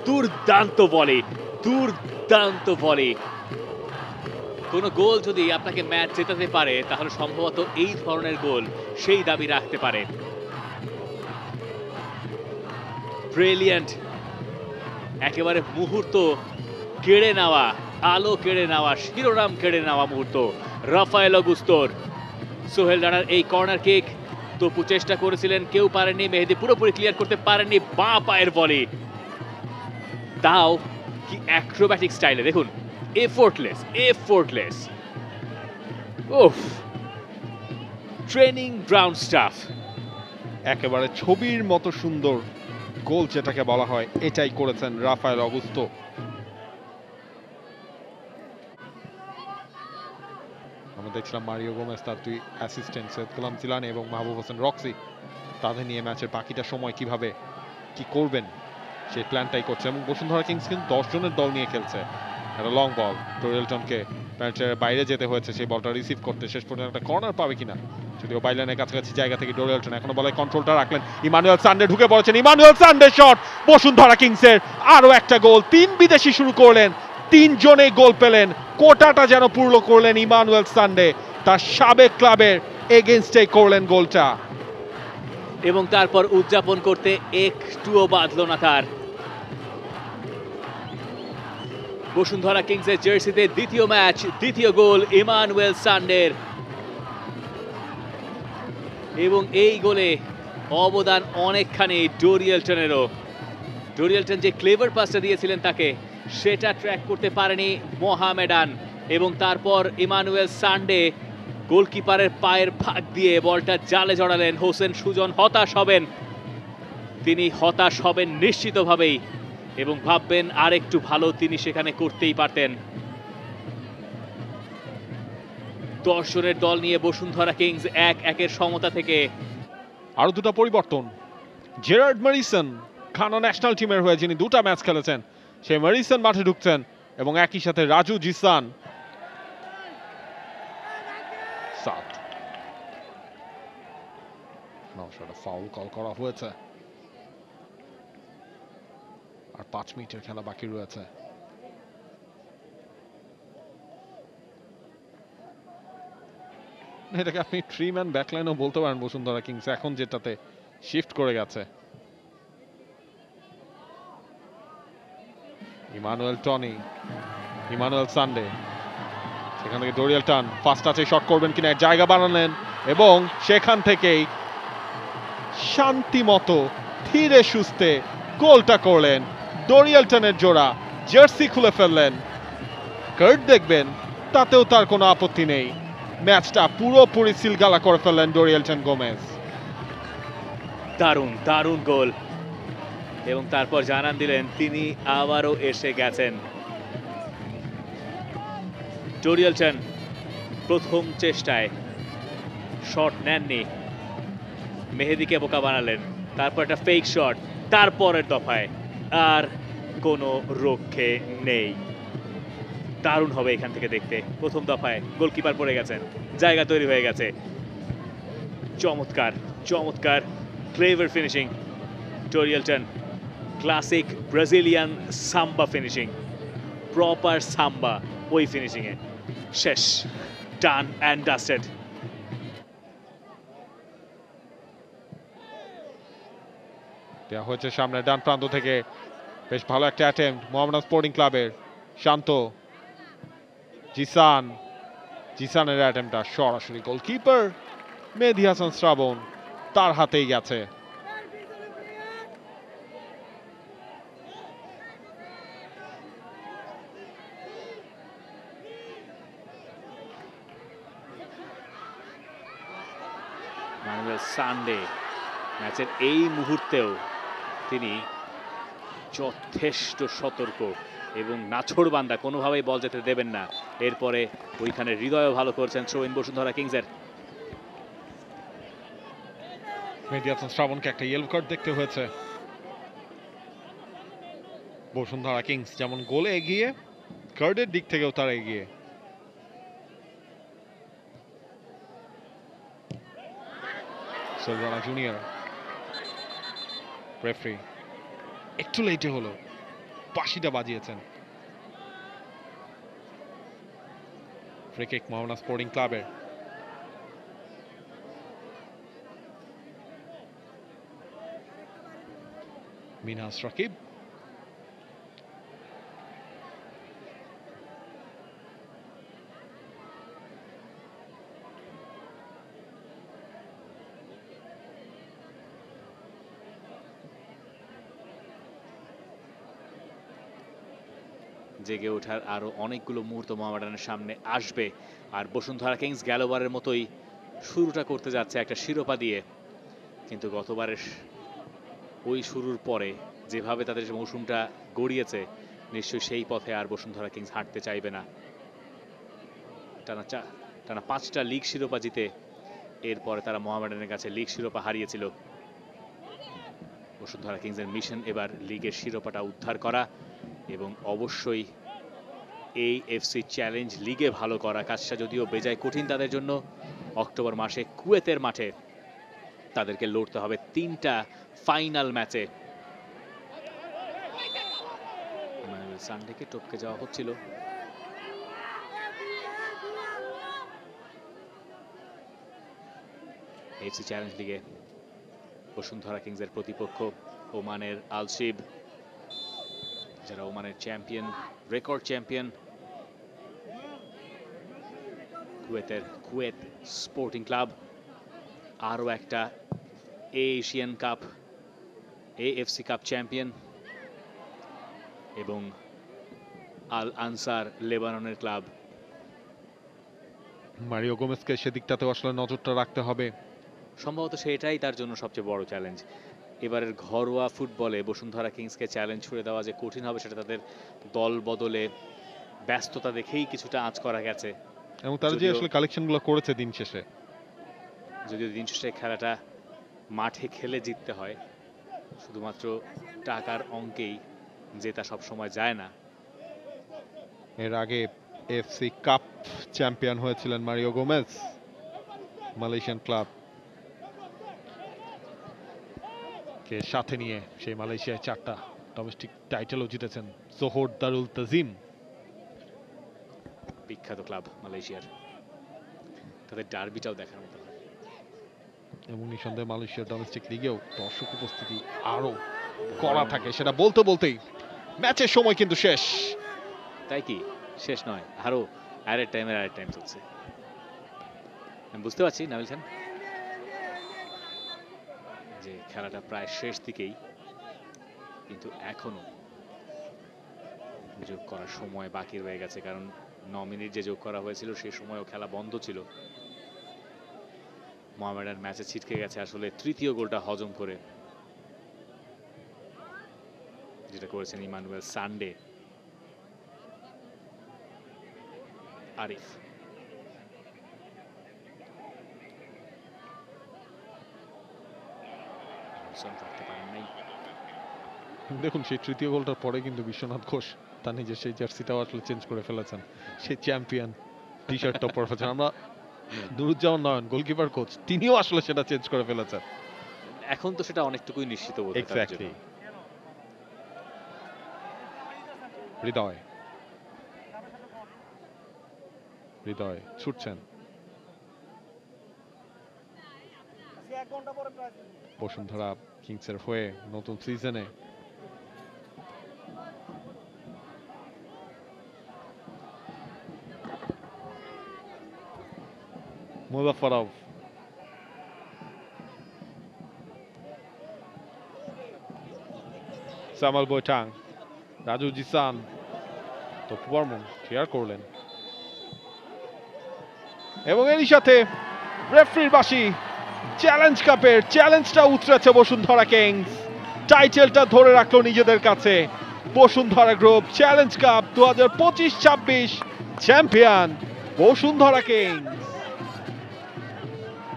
Speaker 2: দুর্দান্ত ভলি, দুর্দান্ত ভলি। কোন গোল যদি আপনাকে ম্যাচ জেতাতে পারে তাহলে সম্ভবত এই ধরনের গোল সেই দাবি রাখতে পারে। ব্রিলিয়ান্ট, একেবারে মুহূর্ত কেড়ে নেওয়া, আলো কেড়ে নেওয়া, শিরোনাম কেড়ে নেওয়া মুহূর্ত রাফায়েল অগুস্তোর। সোহেল রানার এই কর্নার কিক, তপু চেষ্টা করেছিলেন, কেউ পারেননি, মেহেদী পুরোপুরি ক্লিয়ার করতে পারেননি, বাঁ পায়ের ভলি, তাও কি অ্যাক্রোব্যাটিক স্টাইলে, দেখুন, এফোর্টলেস এফোর্টলেস। ওফ, ট্রেনিং গ্রাউন্ড স্টাফ।
Speaker 1: একেবারে ছবির মতো সুন্দর গোল যেটাকে বলা হয়, এটাই করেছেন রাফায়েল অগুস্তো। আমরা দেখছিলাম মারিও গোমেজ তার দুই অ্যাসিস্ট্যান্ট সৈয়দ গোলাম জিলানি এবং মাহবুব হোসেন রক্সি তাদের নিয়ে ম্যাচের বাকিটা সময় কিভাবে কি করবেন সেই প্ল্যানটাই করছে। এবং বসুন্ধরা কিংস কিন্তু 10 জনের দল নিয়ে খেলছে। একটা লং বল টোরিয়াল টার্নকে পেনাল্টির বাইরে যেতে হয়েছে সেই বলটা রিসিভ করতে। শেষ পর্যন্ত একটা কর্নার পাবে কিনা, যদিও বাইলানের কাছাকাছি জায়গা থেকে ডোরিয়ালটন এখনো বলে কন্ট্রোলটা রাখলেন। ইমানুয়েল সানডে ঢুকে পড়েছেন, ইমানুয়েল সানডে শট, বসুন্ধরা কিংসের আরো একটা গোল। 3 বিদেশি শুরু করলেন, 3 জনে গোল পেলেন, কোটাটা যেন পূর্ণ করলেন ইমানুয়েল সানডে। তার সাবেক ক্লাবের এগেইনস্টে করলেন গোলটা,
Speaker 2: এবং তারপর উদযাপন করতে একটুও বাঁধলো না তার। বসুন্ধরা কিংসের জার্সিতে দ্বিতীয় ম্যাচ, দ্বিতীয় গোল ইমানুয়েল সানডের, এবং এই গোলে অবদান অনেকখানি ডোরিয়ালটনেরও। ডোরিয়ালটন যে ক্লেভার পাসটা দিয়েছিলেন তাকে, সেটা ট্র্যাক করতে পারেনি মোহামেডান, এবং তারপর ইমানুয়েল সানডে গোলকিপারের পায়ের ফাঁক দিয়ে বলটা জালে জড়ালেন। হোসেন সুজন হতাশ হবেন, তিনি হতাশ হবেন নিশ্চিতভাবেই, এবং ভাববেন আর একটু ভালো তিনি সেখানে করতেই পারতেন। 10 জনের দল নিয়ে বসুন্ধরা কিংস 1-1 সমতা থেকে।
Speaker 1: আরো দুটো পরিবর্তন। জেরার্ড ম্যারিসন, ঘানা ন্যাশনাল টিমের হয়ে যিনি 2টা ম্যাচ খেলেছেন, সেই ম্যারিসন মাঠে ঢুকছেন, এবং একই সাথে রাজু জিসান। ফাউল কল করা হয়েছে, আর 5 মিনিটের খেলা বাকি রয়েছে। এটাকে আপনি 3 ম্যান ব্যাকলাইনও বলতে পারেন বসুন্ধরা কিংস এখন যেটাতে শিফট করে গেছে। ইমানুয়েল টনি, ইমানুয়েল সানডে, সেখান থেকে ডোরিয়ালটন ফার্স্ট টাচে শট করবেন কিনা, জায়গা বানালেন, এবং সেখান থেকেই শান্তি মতো ধীরে সুস্থে গোলটা করলেন। ডোরিয়ালটনের জোড়া জার্সি খুলে ফেললেন, কার্ড দেখবেন তাতেও তার কোনো আপত্তি নেই। ম্যাচটা পুরোপুরি সিলগালা করে ফেললেন ডোরিয়ালটন গোমেজ।
Speaker 2: দারুণ দারুণ গোল, এবং তারপর জানান দিলেন তিনি আবারও এসে গেছেন। ডোরিয়ালটন প্রথম চেষ্টায় শট নেননি, মেহেদিকে বোকা বানালেন, তারপর একটা ফেক শট, তারপরের দফায় আর কোনো রক্ষে নেই। দারুণ হবে এখান থেকে দেখতে। প্রথম দফায় গোলকিপার পড়ে গেছেন, জায়গা তৈরি হয়ে গেছে। চমৎকার চমৎকার ক্লেভার ফিনিশিং ডোরিয়ালটন, ক্লাসিক ব্রাজিলিয়ান সাম্বা ফিনিশিং, প্রপার সাম্বা ওই ফিনিশিংয়ে। শেষ, ডান অ্যান্ড ডাস্টেড।
Speaker 1: দেওয়া হয়েছে সামনে ডান প্রান্ত থেকে, বেশ ভালো একটা অ্যাটেম্প্ট মোহামেডান স্পোর্টিং ক্লাবের। শান্ত, জিসান, জিসানের অ্যাটেম্পটা সরাসরি গোলকিপার মেহেদী হাসান শ্রাবণ, তার হাতেই গেছে।
Speaker 2: ইমানুয়েল সানডে ম্যাচের এই মুহূর্তেও তিনি যথেষ্ট সতর্ক এবং নাছোড়বান্দা, কোনোভাবেই বল যেতে দেবেন না। এরপরে ওইখানে হৃদয়ও ভালো করছেন থ্রোইন বসুন্ধরা কিংসের।
Speaker 1: মেহেদী হাসান শ্রাবণকে একটা ইয়েলো কার্ড দেখতে হয়েছে। বসুন্ধরা কিংস যেমন গোলে এগিয়ে, কার্ডের দিক থেকেও তারা এগিয়ে। সোলরানা জুনিয়র, রেফারি একটু লেটে হলো, বাঁশিটা বাজিয়েছেন। ফ্রি কিক মোহামেডান স্পোর্টিং ক্লাবের। মিনহাস রাকিব,
Speaker 2: জেগে ওঠার আরো অনেকগুলো মুহূর্ত মোহামেডানের সামনে আসবে, আর বসুন্ধরা কিংস গেলবারের মতোই শুরুটা করতে যাচ্ছে একটা শিরোপা দিয়ে। কিন্তু গতবারের ওই শুরুর পরে যেভাবে তাদের মৌসুমটা গড়িয়েছে, নিশ্চয়ই সেই পথে আর বসুন্ধরা কিংস হাঁটতে চাইবে না। টানা 5টা লিগ শিরোপা জিতে এরপরে তারা মোহামেডানের কাছে লিগ শিরোপা হারিয়েছিল। বসুন্ধরা কিংসের মিশন এবার লিগের শিরোপাটা উদ্ধার করা, এবং অবশ্যই AFC চ্যালেঞ্জ লিগে ভালো করা, কাজটা যদিও বেজায় কঠিন তাদের জন্য। অক্টোবর মাসে কুয়েতের মাঠে তাদেরকে লড়তে হবে 3টা ফাইনাল ম্যাচে। সানডেকে টপকে যাওয়া হচ্ছিল। AFC চ্যালেঞ্জ লিগে বসুন্ধরা কিংসের প্রতিপক্ষ ওমানের আলশিব, যারা ওমানের champion, record champion. Kuwait sporting club আরও একটা Asian cup, AFC cup champion, এবং আল আনসার লেবাননের ক্লাব।
Speaker 1: মারিও গোমেজকে সেদিকটাতে আসলে নজরটা রাখতে হবে।
Speaker 2: সম্ভবত সেটাই তার জন্য সবচেয়ে বড় চ্যালেঞ্জ। এবারের ঘরোয়া ফুটবলে বসুন্ধরা কিংসকে চ্যালেঞ্জ ছুড়ে দেওয়া যে কঠিন হবে, সেটা তাদের দল বদলে ব্যস্ততা দেখেই কিছুটা আঁচ করা গেছে।
Speaker 1: এবং তারা যে আসলে কালেকশনগুলো করেছে দিন শেষে,
Speaker 2: যদিও দিন শেষে খেলাটা মাঠে খেলে জিততে হয়, শুধুমাত্র টাকার অঙ্কেই জেতা সব সময় যায় না।
Speaker 1: এর আগে AFC কাপ চ্যাম্পিয়ন হয়েছিলেন মারিও গোমেজ, মালয়েশিয়ান ক্লাব কে সাথে নিয়ে সেই মালয়েশিয়ায় 4টা ডোমেস্টিক টাইটেলও জিতেছেন জোহর দারুল তাজিম।
Speaker 2: বিখ্যাত ক্লাব মালয়েশিয়ার, তাদের ডার্বিটাও দেখার মতো।
Speaker 1: এবং নিঃসন্দেহে মালয়েশিয়ার ডোমেস্টিক লিগেও দর্শক উপস্থিতি আরো কড়া থাকে, সেটা বলতে বলতেই ম্যাচের সময় কিন্তু শেষ।
Speaker 2: তাই কি শেষ নয়, আরো অ্যাড টাইম চলছে। আমি বুঝতে পারছি নাবিল খান যে খেলাটা প্রায় শেষ দিকেই, কিন্তু এখনো যোগ করার সময় বাকি রয়ে গেছে, কারণ 9 মিনিট যে যোগ করা হয়েছিল সেই সময়ও খেলা বন্ধ ছিল। মোহামেডান ম্যাচে ছিটকে গেছে আসলে তৃতীয় গোলটা হজম করে, যেটা করেছেন ইমানুয়েল সানডে। আরিফ থাকতে পারেন নাই।
Speaker 1: দেখুন সেই তৃতীয় গোলটার পরে কিন্তু বিশ্বনাথ ঘোষ তার নিজের সেই জার্সিটাও আসলে চেঞ্জ করে ফেলেছেন, সেই চ্যাম্পিয়ন টি শার্টটা পরে ফেলেছেন। আমরা নুরুজ্জামান নয়ন গোলকিপার কোচ, তিনিও আসলে সেটা চেঞ্জ করে ফেলেছেন।
Speaker 2: এখন তো সেটা অনেকটুকুই নিশ্চিত বোধ হয়।
Speaker 1: এক্স্যাক্টলি। হৃদয় ছুটছেন, বসুন্ধরা কিংসের হয়ে নতুন সিজনে মুজাফফরভ, সামাল বৈঠাং, রাজু জিসান, তপু বর্মন শেয়ার করলেন, এবং এরই সাথে রেফারির বাঁশি। চ্যালেঞ্জ কাপের চ্যালেঞ্জটা উতরেছে বসুন্ধরা কিংস, টাইটেলটা ধরে রাখলো নিজেদের কাছে। Bashundhara group challenge cup 2025-26 champion Bashundhara kings.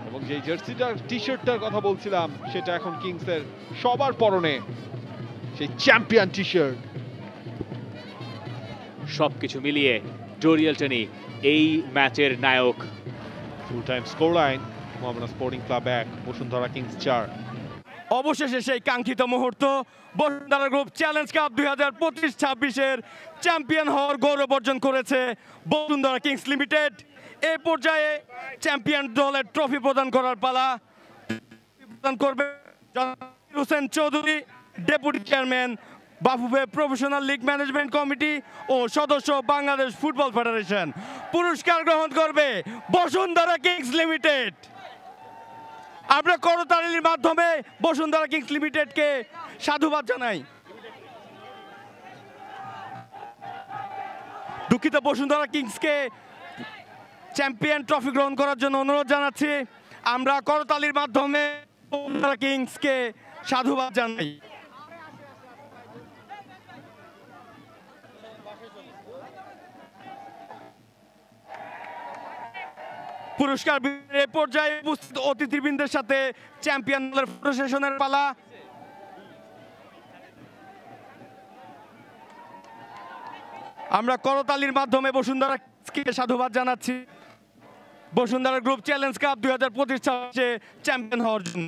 Speaker 1: এবং যে জার্সিটার টি শার্টটার কথা বলছিলাম, সেটা এখন কিংসের সবার পরনে, সেই চ্যাম্পিয়ন টি শার্ট।
Speaker 2: সবকিছু মিলিয়ে ডোরিয়াল টনি এই ম্যাচের নায়ক।
Speaker 1: Full time score line, Mohammedan Sporting Club 1, Bashundhara Kings 4।
Speaker 3: অবশেষে সেই কাঙ্ক্ষিত মুহূর্ত, বসুন্ধরা গ্রুপ চ্যালেঞ্জ কাপ 2025-26-এর চ্যাম্পিয়ন হওয়ার গৌরব অর্জন করেছে বসুন্ধরা কিংস লিমিটেড। এই পর্যায়ে চ্যাম্পিয়ন দলের ট্রফি প্রদান করার পালা। প্রদান করবে Hossain Chowdhury, deputy chairman BAFUFE professional league management committee ও সদস্য বাংলাদেশ ফুটবল ফেডারেশন। পুরস্কার গ্রহণ করবে বসুন্ধরা কিংস লিমিটেড। আমরা করতালির মাধ্যমে বসুন্ধরা কিংস লিমিটেডকে সাধুবাদ জানাই। দুঃখিত, বসুন্ধরা কিংসকে চ্যাম্পিয়ন ট্রফি গ্রহণ করার জন্য অনুরোধ জানাচ্ছি। আমরা করতালির মাধ্যমে বসুন্ধরা কিংসকে সাধুবাদ জানাই। পুরস্কার বিতরণের পর্যায়ে উপস্থিত অতিথিবৃন্দের সাথে চ্যাম্পিয়ন দলের ফটো সেশনের পালা। আমরা করতালির মাধ্যমে বসুন্ধরাকে সাধুবাদ জানাচ্ছি Bashundhara group challenge cup 2025-26 champion হওয়ার জন্য।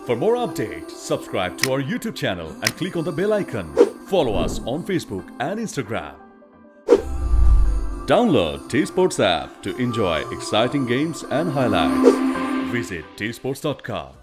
Speaker 4: For more updates, subscribe to our YouTube channel and click on the bell icon. Follow us on Facebook and Instagram. Download T-Sports app to enjoy exciting games and highlights. Visit tsports.com.